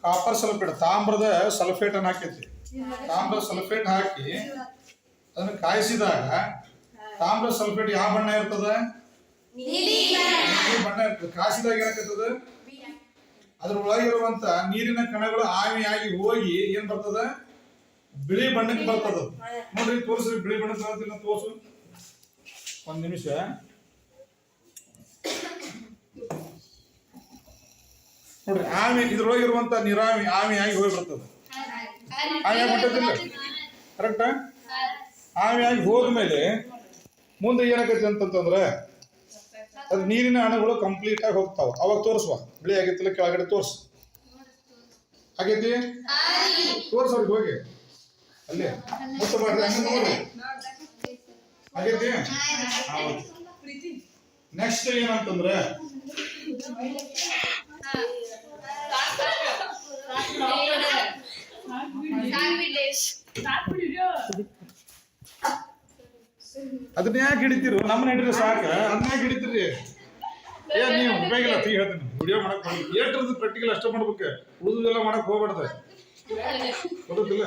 Copper sulphate ತಾಮ್ರದ sulphate ಅನ್ನು ಹಾಕೈತಿ. ತಾಮ್ರದ ಸಲ್ಫೇಟ್ ಹಾಕಿ ಅದನ್ನು ಕಾಯಿಸಿದಾಗ ತಾಮ್ರದ ಸಲ್ಫೇಟ್ ಯಾವ ಬಣ್ಣ ಇರ್ತದ? ನೀಲಿ ಬಣ್ಣ ಇರ್ತದೆ. ಕಾಯಿಸಿದಾಗ ಏನಾಗ್ತದ? ಅದ್ರ ಒಳಗಿರುವಂತ ನೀರಿನ ಕಣಗಳು ಆವಿಯಾಗಿ ಹೋಗಿ ಏನ್ ಬರ್ತದ? ಬಿಳಿ ಬಣ್ಣಕ್ಕೆ ಬರ್ತದ. ನೋಡ್ರಿ, ತೋರಿಸ್ರಿ, ಬಿಳಿ ಬಣ್ಣಕ್ಕೆ ಬರೋದಿಲ್ಲ, ತೋರ್ಸು. ಒಂದ್ ನಿಮಿಷ. ನೋಡ್ರಿ, ಆಮಿ ಇದ್ರೊಳಗಿರುವಂತ ನೀರಾವಿ ಆವಿಯಾಗಿ ಹೋಗಿ ಬರ್ತದ. ಆವಿಯಾಗಿ ಬಿಟ್ಟದಿಲ್ಲ, ಕರೆಕ್ಟ್? ಆವಿಯಾಗಿ ಹೋದ್ಮೇಲೆ ಮುಂದೆ ಏನಾಗೈತಿ ಅಂತಂದ್ರೆ ಅದು ನೀರಿನ ಅಣುಗಳು ಕಂಪ್ಲೀಟ್ ಆಗಿ ಹೋಗ್ತಾವ. ಅವಾಗ ತೋರಿಸುವ ಬಿಳಿ ಆಗೈತಿಲ್ಲ, ಕೆಳಗಡೆ ತೋರ್ಸು. ಆಗೈತಿ? ತೋರ್ಸವ್ರಿಗೆ ಹೋಗಿ ಅಲ್ಲೇ ಮುಟ್ಟ ಮಾಡ್ರಿ, ಹಂಗ ನೋಡ್ರಿ. ಆಗೈತಿ? ನೆಕ್ಸ್ಟ್ ಏನಂತಂದ್ರೆ ಅದನ್ನ ಯಾಕೆ ಹಿಡಿತೀರು? ನಮ್ಮನ್ನ ಹಿಡಿದ್ರೆ ಸಾಕ, ಅದನ್ನ ಯಾಕೆ ಹಿಡಿತೀರಿ? ನೀವು ಉಪಯೋಗಿಲ್ಲ ತೀ ಹೇಳ್ತೀನಿ. ವಿಡಿಯೋ ಮಾಡಕ್ ಏಟ್ರದ್ದು ಪ್ರಾಕ್ಟಿಕಲ್ ಅಷ್ಟೇ ಮಾಡ್ಬೇಕು, ಉಳಿದೆಲ್ಲ ಮಾಡಕ್ ಹೋಗ್ಬಾರ್ದು. ಗೊತ್ತಿಲ್ಲ.